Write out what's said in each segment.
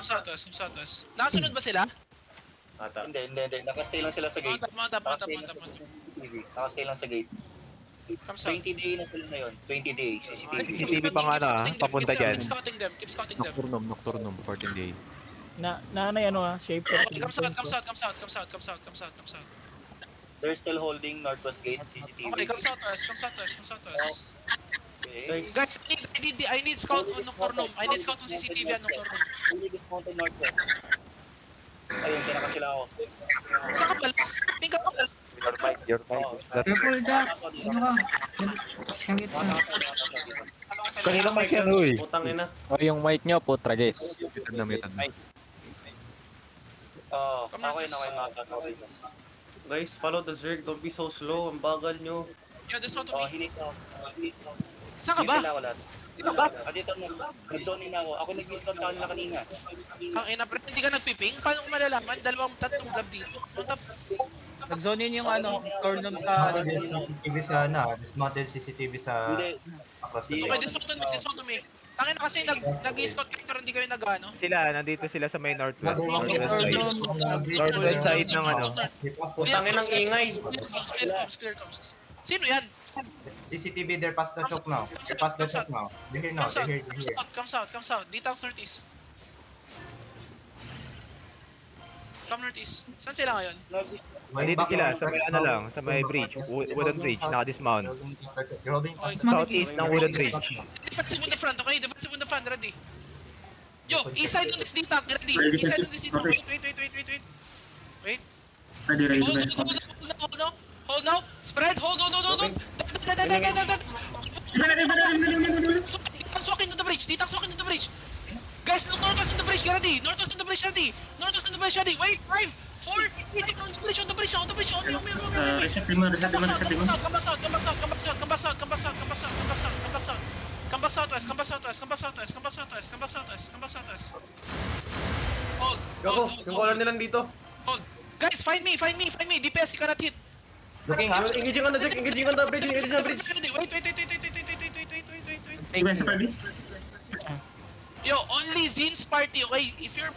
Come southwest. Nakasunod ba sila? Ata. Hindi. Nakastay lang sila sa gate. Mount up. Nakastay lang sa gate. Come south. 20 day na sila ngayon. 20 day, CCTV. CCTV pa nga na, papunta dyan. Keep scouting them. Nocturnum, 14 day. Shaper. Okay, come south. They're still holding northwest gate, CCTV. Okay, come southwest. Okay. Guys, I need scout on Nocturnum. I need scout on CCTV on Nocturnum. Fully dismounted northwest. Ayun, tinaka sila ako. Saan ka balas? Tingka ka. Your mic. Triple Dax. Ano ka? Kangit na. Kanilang mic yan, uy. Putang ina. O yung mic nyo, putra guys. Muted na. Okay. Guys, follow the Zerg. Don't be so slow. Ang bagal nyo. Yo, this one to Oh, me. hinit na ako. Saan ka ba? Dito ba? Dito na. Nag-zoning na ako. Ako nag-discount sa kanila kanina. Ang ina, pero hindi ka nagpiping? Paano ko malalaman? Tatlong blob dito. Nag-zone yung Nocturnum sa... CCTV sa dismantle CCTV sa... Okay, this one to me. Tangin na kasi nag-scout character, hindi kayo nag-ano. Nandito sila sa may northwest. Nocturnum. Northwest side ng ano. Putangin ang ingay. Clear comes. Sino yan? CCTV, they're past the choke now. They're here now. Come south. Dito ang northeast. Come northeast. Saan sila ngayon? Dito sila, sa may ano lang, sa may bridge. Wooden bridge, naka-dismount. Southeast ng wooden bridge. Defensive on the front, okay? Defensive on the front, ready? Yo, east side on this D-tank, ready? East side on this D-tank, wait. Ready to Hold now. Spread, hold. Swacking to the bridge. Guys, northwest on the bridge, get ready. Northwest on the bridge, ready. Wait, 5, 4, 3, on the bridge. reset mo. Come back southwest. Hold. Gago, yung color nilang dito. Hold. Guys, find me. DPS, you cannot hit. Looking up. Engaging on the Zerg, engaging on the bridge. Wait. Defense party. Yo, only Zin's party, okay? If you're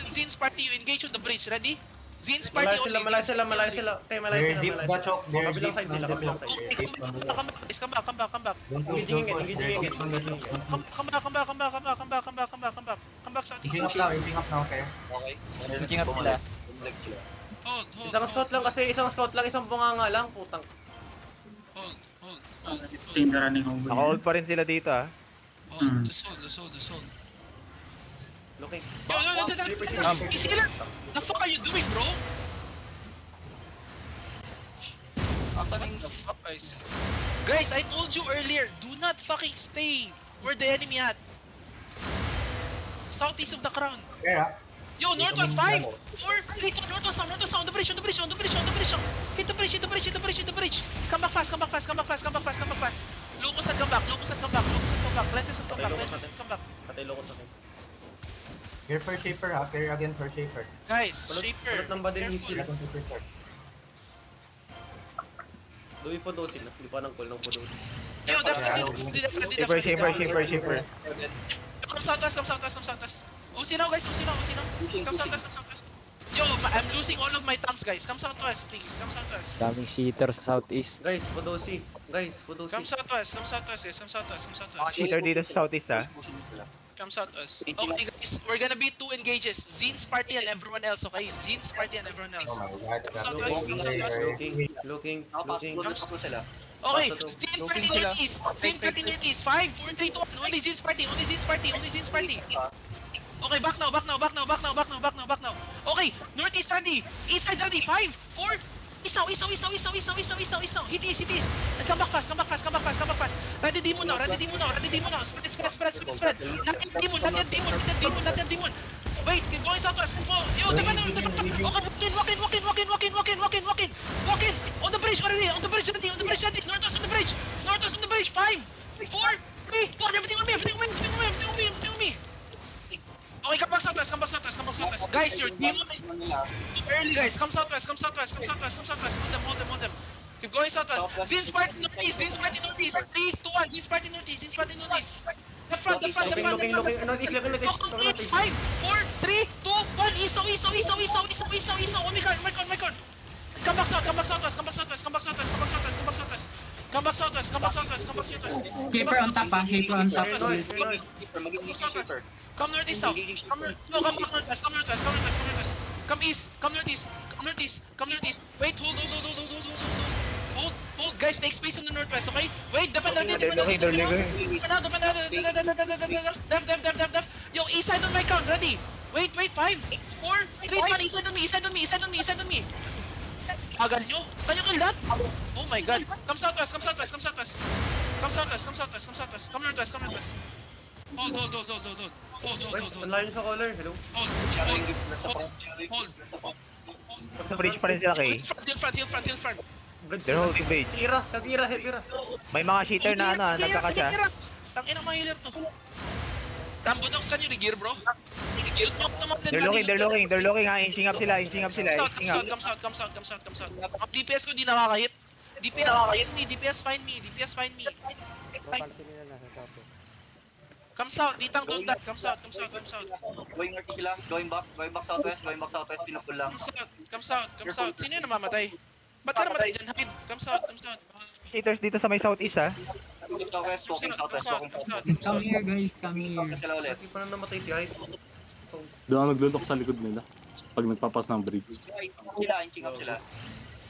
Zin's party, you engage on the bridge, ready? Zin's party only. Malayo sila. Okay, malayo They're sila. deep the choke. They're Kabilang deep side sila, kabilang side. Okay, come back. Engaging it. Come back southeast. Engaging up now, okay? Engaging up sila. Hold. Isang scout lang, isang bunganga lang. Putang. Hold. Team na running home. Naka-hold pa rin sila dito, ah. Just hold. Looking. Yo, Isigil! The fuck are you doing, bro? Guys, I told you earlier, do not fucking stay where the enemy at. Southeast of the crown. Yeah. Yo, northwest 5, 4, 3, 2, northwest on the bridge. Hit the bridge. Come back fast. Locus and come back. Lenses and come back. Patay loko sa akin. Here for Shaper, here again for Shaper. Guys, Shaper, Kulot ng badin careful. history. Louis Fodosi na. Hindi pa nang call ng Fodosi. Yo, definitely. Shaper. Come southwest. Usinaw, guys. Come southwest. Yo, I'm losing all of my tanks, guys. Come southwest, please. Daming cheater sa southeast. Guys, Fodosi. Come southwest, guys. Come southwest. Cheater dito sa southeast, ah. Come southwest. Okay, guys. We're gonna be 2 engages. Zin's party and everyone else, okay? Come southwest. Looking. Okay, Zin party northeast. 5, 4, 3, 2, 1. Only Zin's party. Okay, back now. Okay, northeast ready. East side ready. 5, 4. East now. Hit east. And come back fast. Ready demon now. Spread. Not yet demon. Wait, going southwest. Yo, defend. Okay, walk in. On the bridge ready. Northwest on the bridge. 5, 4, 3, 2, 1. Everything on me. Okay, come back southwest. Guys, your demon is too early, guys. Come southwest. Hold them. Keep going southwest. Zin's party northeast. 3, 2, 1. Zin's party northeast. Left front, left front, left front, left front. Northeast, northeast. Go, east, 5, 4, 3, 2, 1, iso. Oh my god. Come back southwest. Keeper on top, ah. Keeper on top. Magiging shipper. Come northeast south. No, come back northwest. Come east. Come northeast. Wait, hold. Hold, guys, take space on the northwest, okay? Wait, defend natin. Defend natin. Def. Yo, east side on my count, ready? Wait, 5, 4, 3, 1, east side on me. Agal nyo? Can you kill that? Oh my god. Come southwest. Come northwest. Hold. Ang layo sa color. Hello? Hold. Sa bridge pa rin sila kay. Hill front. They're holding bridge. Tira. May mga cheater na nagkakasya. Tangina mga healer to. Rambo dogs, can you regear, bro? Regear nyo naman din. They're looking ha. Inching up sila. Come south. Ang DPS ko di nakakahit. DPS find me. Come south, ditang don't that. Come south. Going north sila. Going back southwest. Pinapul lang. Come south. Sino yung namamatay? Ba't ka namatay dyan? Hide. Come south. Cheaters dito sa may southeast ha. Walking southwest. Come here, guys. Come here. Sila ulit. Hindi pa na namatay si Hyde. Doon ako naglulok sa likod nila. Pag nagpapas ng bridge. Inching up sila.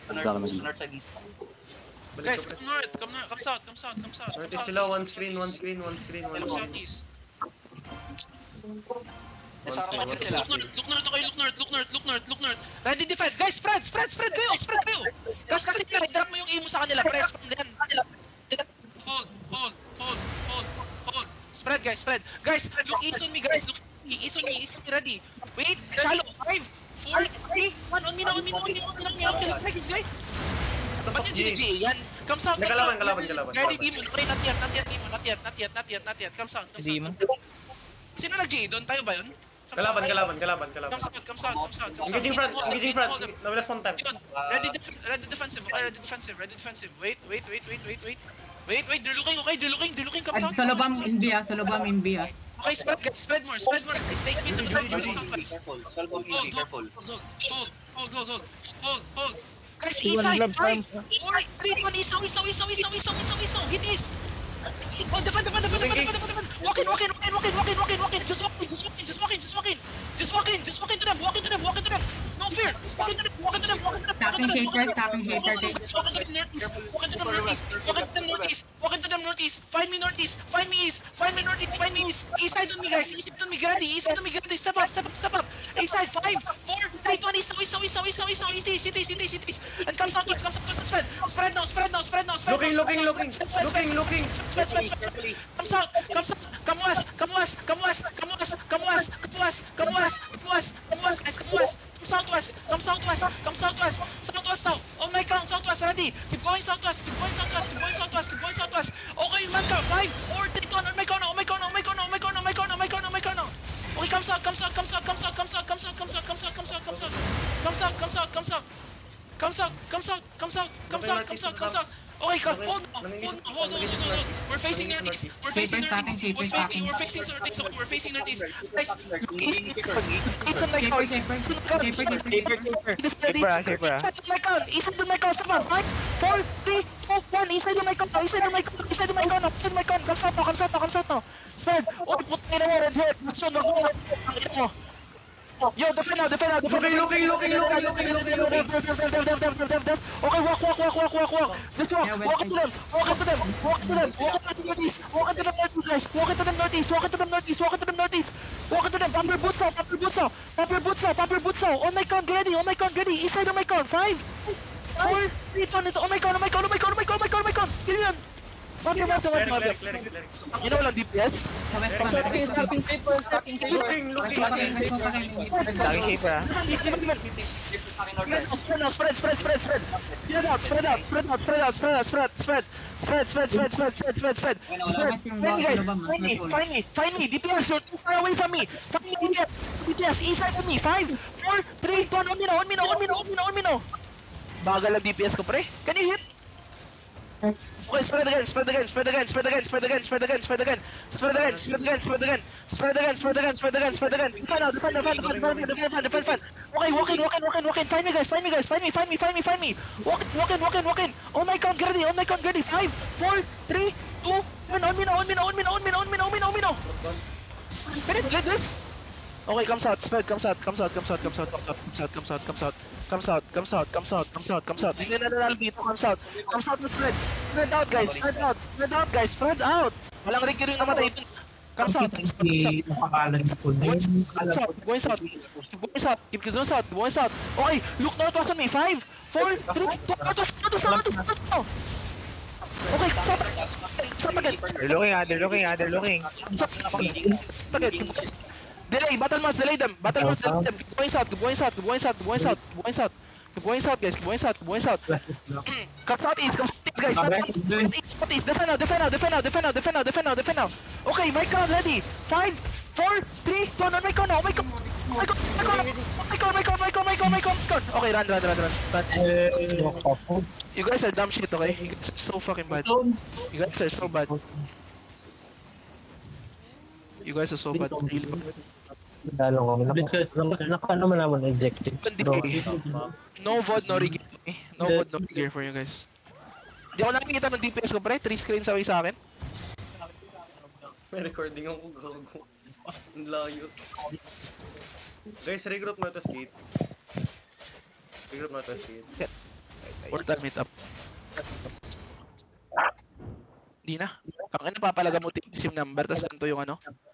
Sa north side. Guys, come north. Come south. Northeast sila, one screen. Come southeast. Nasarap natin sila. Look north. Ready defense. Guys, spread kayo. Kasi drop mo yung aim mo sa kanila. Press pa din. Hold. Spread. Guys, look east on me, guys. East on me. Ready. Wait, shallow. 5, 4, 3, 1. On me na. Guys. Ba't yung GG? Yan. Come south. Kalaban. Ready, demon. Okay, not yet. Come south. Demon. Sino nag-GA doon? Tayo ba yun? Kalaban. Come south. Engaging front. Nabilas one time. Yun. Ready defensive. Ready defensive. Wait. They're looking. Come south. Salobam in B, ah. Okay, spread more. Guys, take space on the side. Careful. Careful. Hold. Guys, east side. 5, 4, 3, 1, iso. Hit east. Oh, defend. Walk in. Just walk in to them. No fear. Walk into them. Stacking shaper. Walk into them northeast. Find me northeast. Find me east. East side on me, guys. Ready. Step up. East side. 5, 4, 3, 2, 1, east. And come southwest. Spread now. Looking. Come south. Come west. Come west. Guys, come west. Come southwest now. On my count, southwest, ready. Keep going southwest. Okay, man count. 5, 4, 3, 2, 1. On my count now. Okay, come south. Okay, hold on. We're facing northeast. We're facing northeast. Guys, east on my count. East on my count. 5, 4, 3, 2, 1. East side on my count. Come south now. Spread. Oh, put me na mo, red head. Yo, defend now. Looking. Okay, walk. This walk. Walk into them. Walk into them northeast. Walk into them northeast. Pump your boots out. On my count, ready. East side on my count. 5, 4, 3, 2, 1. On my count. Kill yan. Mother. You know walang DPS? Stacking shaper. Looking. Laging shaper ha. Spread. Find me. DPS, you're too far away from me. Find me, DPS. East side of me. 5, 4, 3, 2, 1. On me now. Bagal ang DPS ko, pre. Can you hit? Okay, spread again, spread again, spread again, spread again, spread again, spread again, spread again, spread again, spread again, spread again, spread again, spread again, spread again, spread again. Defend now, defend. Okay, walk in. Find me, guys. Find me. Walk in. Oh my God, get ready. 5, 4, 3, 2, on me now. Finish, let this. Okay, comes out. Hindi na nanalo dito, comes out, spread. Spread out, guys. Spread out. Walang Ricky rin namatay dito. Comes out. Napakalan sa pool. Going south. Keep going south. Okay, look northwest on me. 5, 4, 3, 2, northwest. Okay, stop again. They're looking. Delay, battle mass, delay them. Keep going south, guys. Come southeast, guys. Southeast. Defend now. Okay, my count ready. 5, 4, 3, 2, no, my count now. My count. Okay, run. You guys are dumb shit, okay? You guys are so fucking bad. You guys are so bad. Really bad. Nakano mo naman objective. No VOD, no rig. No VOD, no rig for you guys. Di ako nakikita ng DPS ko, pre. 3 screens away sa akin. May recording ako, gago. Ang layo. Guys, regroup na to skate. Or time meet up. Di na. Ang ina papalaga mo team number, tas ganito yung ano.